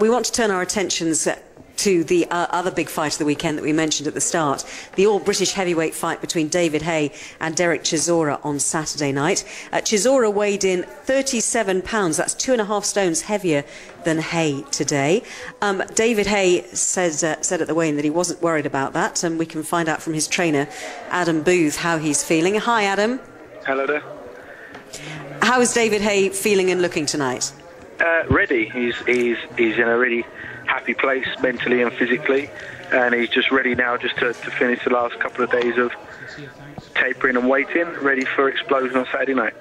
We want to turn our attentions to the other big fight of the weekend that we mentioned at the start, the all-British heavyweight fight between David Haye and Derek Chisora on Saturday night. Chisora weighed in 37 pounds, that's 2.5 stones heavier than Haye today. David Haye said at the weigh-in that he wasn't worried about that, and we can find out from his trainer, Adam Booth, how he's feeling. Hi, Adam. Hello there. How is David Haye feeling and looking tonight? Ready. He's in a really happy place mentally and physically, and he's just ready now just to finish the last couple of days of tapering and waiting, ready for explosion on Saturday night.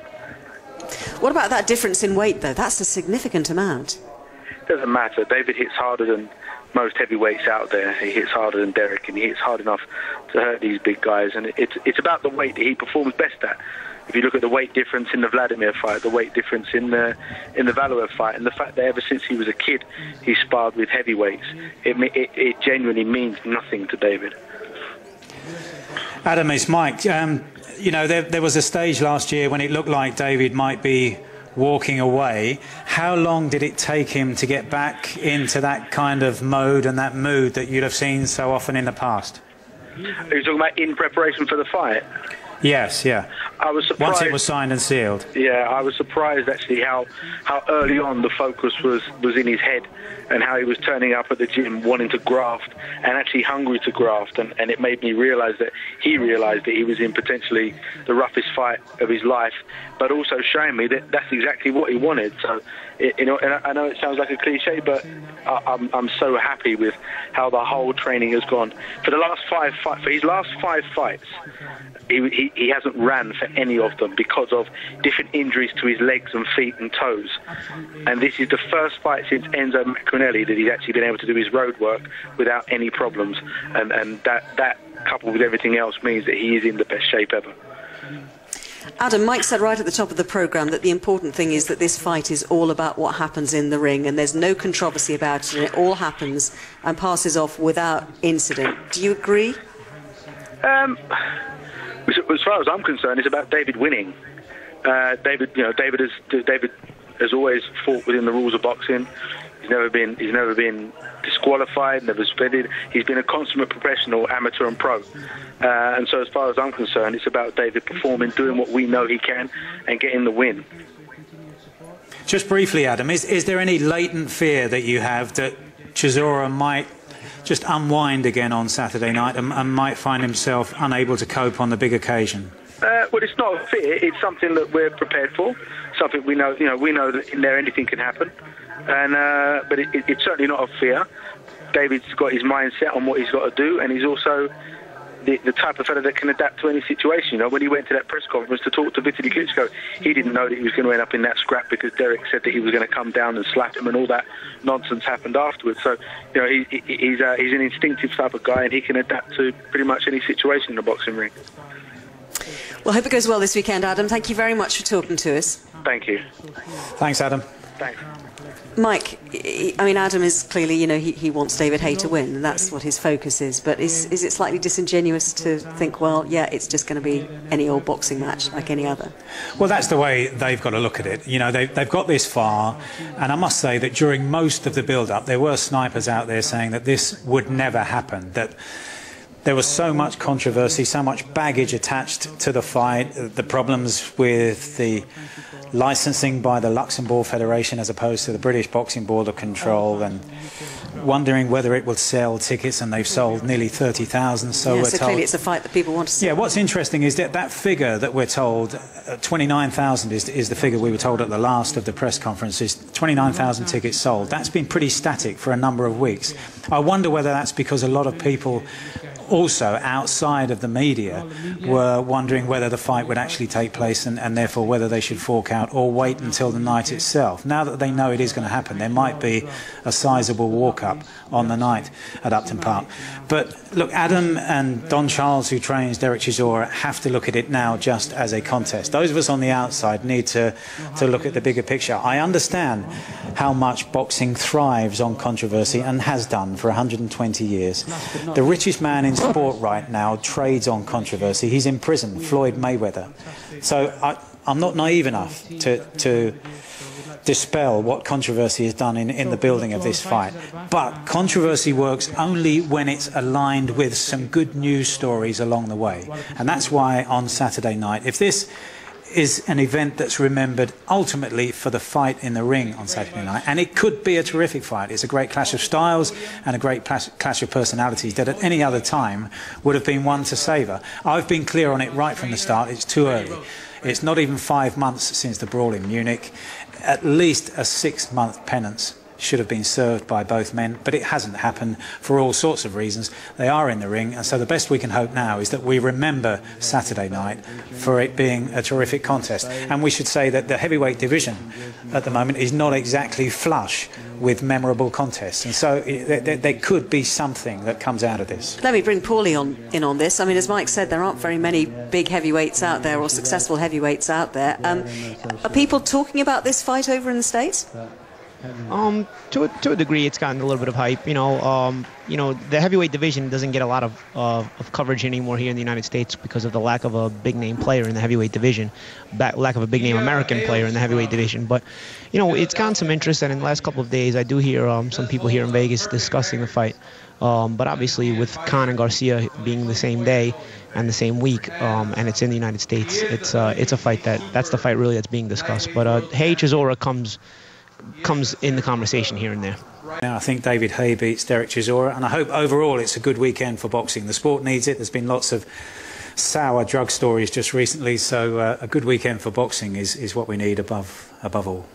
What about that difference in weight, though? That's a significant amount. Doesn't matter. David hits harder than most heavyweights out there. He hits harder than Derek, and he hits hard enough to hurt these big guys, and it's about the weight that he performs best at. If you look at the weight difference in the Vladimir fight, the weight difference in the Valorant fight, and the fact that ever since he was a kid he sparred with heavyweights, it genuinely means nothing to David. Adam, it's Mike. You know, there was a stage last year when it looked like David might be walking away. How long did it take him to get back into that kind of mode and that mood that you'd have seen so often in the past? Are you talking about in preparation for the fight? Yes, yeah. I was surprised. Once it was signed and sealed. Yeah, I was surprised actually how early on the focus was in his head, and how he was turning up at the gym wanting to graft and actually hungry to graft, and it made me realise that he realised that he was in potentially the roughest fight of his life, but also showing me that that's exactly what he wanted. So, you know, and I know it sounds like a cliche, but I'm so happy with how the whole training has gone. For his last five fights, he hasn't ran for any of them because of different injuries to his legs and feet and toes. And this is the first fight since Enzo Maccarinelli that he's actually been able to do his road work without any problems. And that coupled with everything else means that he is in the best shape ever. Adam, Mike said right at the top of the programme that the important thing is that this fight is all about what happens in the ring, and there's no controversy about it, and it all happens and passes off without incident. Do you agree? As far as I'm concerned, it's about David winning. David has always fought within the rules of boxing. He's never been disqualified, never suspended. He's been a consummate professional, amateur and pro. And so as far as I'm concerned, it's about David performing, doing what we know he can, and getting the win. Just briefly, Adam, is there any latent fear that you have that Chisora might just unwind again on Saturday night and might find himself unable to cope on the big occasion? Well, it's not a fear. It's something that we're prepared for. Something we know. We know that in there anything can happen. And but it's certainly not a fear. David's got his mind set on what he's got to do, and he's also the type of fella that can adapt to any situation. You know, when he went to that press conference to talk to Vitaly Klitschko, he didn't know that he was going to end up in that scrap because Derek said that he was going to come down and slap him, and all that nonsense happened afterwards. So, you know, he's an instinctive type of guy, and he can adapt to pretty much any situation in the boxing ring. Well, I hope it goes well this weekend, Adam. Thank you very much for talking to us. Thank you. Thanks, Adam. Thanks. Mike, I mean, Adam is clearly, you know, he wants David Haye to win, and that's what his focus is. But is it slightly disingenuous to think, well, yeah, it's just going to be any old boxing match like any other? Well, that's the way they've got to look at it. You know, they've got this far, and I must say that during most of the build-up, there were snipers out there saying that this would never happen, that there was so much controversy, so much baggage attached to the fight, the problems with the licensing by the Luxembourg Federation as opposed to the British Boxing Board of Control, and wondering whether it would sell tickets, and they've sold nearly 30,000, so we're told. Clearly it's a fight that people want to see. Yeah, what's interesting is that figure that we're told, 29,000 is the figure we were told at the last of the press conferences, 29,000 tickets sold. That's been pretty static for a number of weeks. I wonder whether that's because a lot of people also outside of the media were wondering whether the fight would actually take place, and therefore whether they should fork out or wait until the night itself. Now that they know it is going to happen, there might be a sizable walk-up on the night at Upton Park. But look, Adam and Don Charles, who trains Derek Chisora, have to look at it now just as a contest. Those of us on the outside need to look at the bigger picture. I understand how much boxing thrives on controversy and has done for 120 years. The richest man in sport right now trades on controversy. He's in prison, Floyd Mayweather. So I'm not naive enough to dispel what controversy has done in the building of this fight. But controversy works only when it's aligned with some good news stories along the way. And that's why on Saturday night, if this is an event that's remembered ultimately for the fight in the ring on Saturday night, and it could be a terrific fight. It's a great clash of styles and a great clash of personalities that at any other time would have been one to savour. I've been clear on it right from the start. It's too early. It's not even 5 months since the brawl in Munich. At least a 6-month penance should have been served by both men, but it hasn't happened for all sorts of reasons. They are in the ring, and so the best we can hope now is that we remember Saturday night for it being a terrific contest. And we should say that the heavyweight division at the moment is not exactly flush with memorable contests, and so there could be something that comes out of this. Let me bring Paulie in on this. I mean, as Mike said, there aren't very many big heavyweights out there or successful heavyweights out there. Are people talking about this fight over in the States? To a degree, it's gotten a little bit of hype. You know, the heavyweight division doesn't get a lot of coverage anymore here in the United States because of the lack of a big name player in the heavyweight division, lack of a big name American player in the heavyweight division. But you know, it's gotten some interest, and in the last couple of days, I do hear some people here in Vegas discussing the fight. But obviously, with Khan and Garcia being the same day and the same week, and it's in the United States, it's a fight that's the fight really that's being discussed. But Haye Chisora comes in the conversation here and there. Now, I think David Haye beats Derek Chisora, and I hope overall it's a good weekend for boxing. The sport needs it. There's been lots of sour drug stories just recently, so a good weekend for boxing is what we need above all.